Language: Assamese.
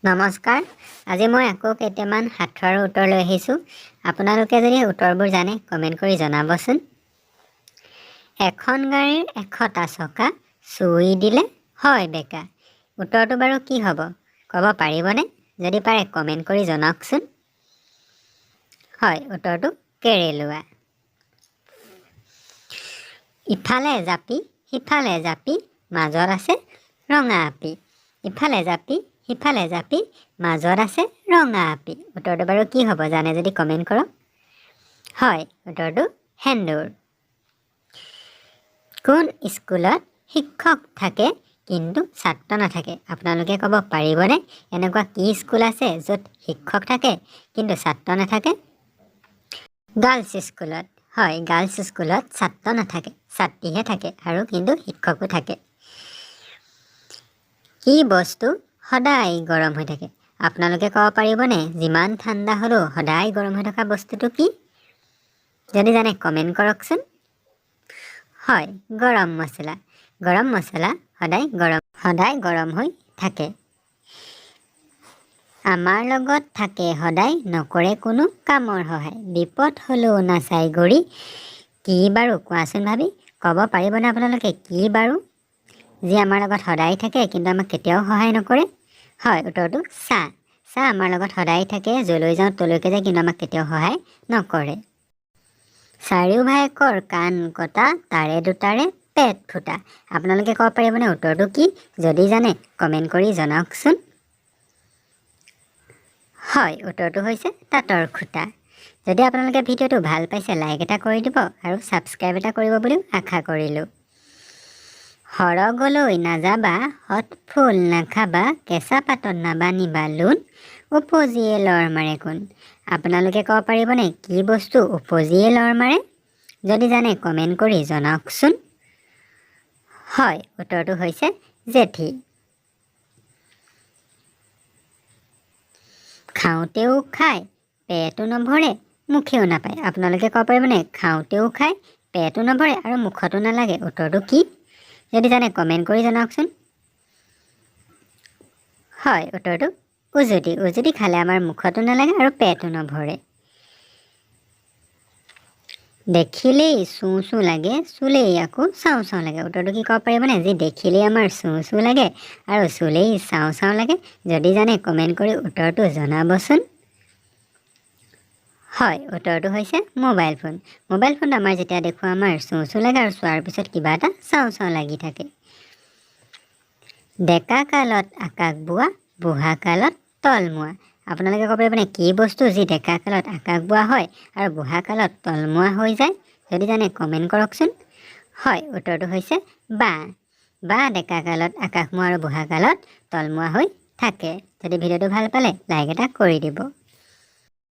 নমস্কাৰ। আজি মই আকৌ কেইটামান সাঁথৰৰ উত্তৰ লৈ আহিছোঁ। আপোনালোকে যদি উত্তৰবোৰ জানে কমেণ্ট কৰি জনাবচোন। এখন গাড়ীৰ 100টা চকা চুই দিলে হয় বেকা। উত্তৰটো বাৰু কি হ'ব ক'ব পাৰিবনে? যদি পাৰে কমেণ্ট কৰি জনাওকচোন। হয়, উত্তৰটো কেৰেলুৱা। ইফালে জাপি সিফালে জাপি মাজত আছে ৰঙা আপি। ইফালে জাপি সিফালে জাপি মাজত আছে ৰঙা আপি। উত্তৰটো বাৰু কি হ'ব জানে যদি কমেণ্ট কৰক। হয়, উত্তৰটো সেন্দুৰ। কোন স্কুলত শিক্ষক থাকে কিন্তু ছাত্ৰ নাথাকে? আপোনালোকে ক'ব পাৰিবনে এনেকুৱা কি স্কুল আছে য'ত শিক্ষক থাকে কিন্তু ছাত্ৰ নাথাকে? গাৰ্লছ স্কুলত। হয়, গাৰ্লছ স্কুলত ছাত্ৰ নাথাকে, ছাত্ৰীহে থাকে আৰু কিন্তু শিক্ষকো থাকে। কি বস্তু সদায় গৰম হৈ থাকে? আপোনালোকে ক'ব পাৰিবনে যিমান ঠাণ্ডা হ'লেও সদায় গৰম হৈ থকা বস্তুটো কি? যদি জানে কমেণ্ট কৰকচোন। হয়, গৰম মছলা। গৰম মছলা সদায় গৰম হৈ থাকে। আমাৰ লগত থাকে সদায় নকৰে কোনো কামৰ সহায়। বিপদ হ'লেও নাচাই গৰি। কি বাৰু কোৱাচোন ভাবি? ক'ব পাৰিবনে আপোনালোকে কি বাৰু যি আমাৰ লগত সদায় থাকে কিন্তু আমাক কেতিয়াও সহায় নকৰে? হয়, উত্তৰটো চাহ। চাহ আমাৰ লগত সদায় থাকে, যলৈ যাওঁ তলৈকে যায় কিন্তু আমাক কেতিয়াও সহায় নকৰে। চাৰিও ভায়েকৰ কাণ কটা তাৰে দুটাৰে পেট ফুটা। আপোনালোকে ক'ব পাৰিবনে উত্তৰটো কি? যদি জানে কমেণ্ট কৰি জনাওকচোন। হয়, উত্তৰটো হৈছে তাঁতৰ খুটা। যদি আপোনালোকে ভিডিঅ'টো ভাল পাইছে লাইক এটা কৰি দিব আৰু ছাবস্ক্ৰাইব এটা কৰিব বুলিও আশা কৰিলোঁ। সৰগলৈ নাযাবা হত ফুল নাখাবা, কেঁচা পাতত নাবানিবা লোন, উপজিয়ে লৰ মাৰে কোন? আপোনালোকে ক'ব পাৰিবনে কি বস্তু উপজিয়ে লৰ মাৰে? যদি জানে কমেণ্ট কৰি জনাওকচোন। হয়, উত্তৰটো হৈছে জেঠী। খাওঁতেও খায় পেটো নভৰে মুখেও নাপায়। আপোনালোকে ক'ব পাৰিবনে খাওঁতেও খায় পেটো নভৰে আৰু মুখতো নালাগে? উত্তৰটো কি? যদি জানে কমেণ্ট কৰি জনাওকচোন। হয়, উত্তৰটো উজুতি। উজুতি খালে আমাৰ মুখতো নালাগে আৰু পেটো নভৰে। দেখিলেই চোঁ চোঁ লাগে, চুলেই আকৌ চাওঁ চাওঁ লাগে। উত্তৰটো কি ক'ব পাৰিবনে? যি দেখিলেই আমাৰ চোঁ চোঁ লাগে আৰু চুলেই চাওঁ চাওঁ লাগে। যদি জানে কমেণ্ট কৰি উত্তৰটো জনাবচোন। হয়, উত্তৰটো হৈছে মোবাইল ফোন। মোবাইল ফোন আমাৰ যেতিয়া দেখোঁ আমাৰ চোঁ চোঁ লাগে আৰু চোৱাৰ পিছত কিবা এটা চাওঁ চাওঁ লাগি থাকে। ডেকা কালত আকাশ বোৱা, বুঢ়া কালত তলমুৱা। আপোনালোকে ক'ব পাৰিবনে কি বস্তু যি ডেকা কালত আকাশ বোৱা হয় আৰু বুঢ়া কালত তলমুৱা হৈ যায়? যদি জানে কমেণ্ট কৰকচোন। হয়, উত্তৰটো হৈছে বাঁহ। বাঁহ ডেকা কালত আকাশমুৱা আৰু বুঢ়া কালত তলমুৱা হৈ থাকে। যদি ভিডিঅ'টো ভাল পালে লাইক এটা কৰি দিব।